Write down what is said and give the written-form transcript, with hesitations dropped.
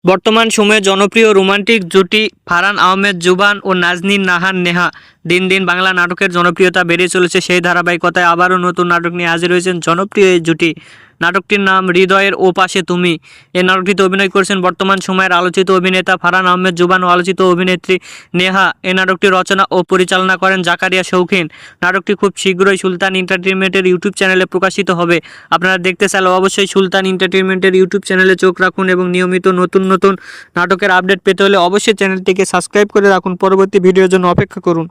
বর্তমান সময়ে জনপ্রিয় রোমান্টিক জুটি ফারহান আহমেদ জুবান ও নাজনীন নাহার নেহা দিন দিন বাংলা নাটকের জনপ্রিয়তা বেড়ে চলেছে। সেই ধারাবাহিকতায় আবারও নতুন নাটক নিয়ে হাজির হয়েছেন জনপ্রিয় এই জুটি। নাটকটির নাম হৃদয়ের ও পাশে তুমি। এই নাটকটিতে অভিনয় করেছেন বর্তমান সময়ের আলোচিত অভিনেতা ফারহান আহমেদ জুবান ও আলোচিত অভিনেত্রী নেহা। এই নাটকটি রচনা ও পরিচালনা করেন জাকারিয়া শৌখিন। নাটকটি খুব শীঘ্রই সুলতান এন্টারটেইনমেন্টের ইউটিউব চ্যানেলে প্রকাশিত হবে। আপনারা দেখতে চাইলে অবশ্যই সুলতান এন্টারটেইনমেন্টের ইউটিউব চ্যানেলে চোখ রাখুন এবং নিয়মিত নতুন নতুন নাটকের আপডেট পেতে হলে অবশ্যই চ্যানেলটিকে সাবস্ক্রাইব করে রাখুন। পরবর্তী ভিডিওর জন্য অপেক্ষা করুন।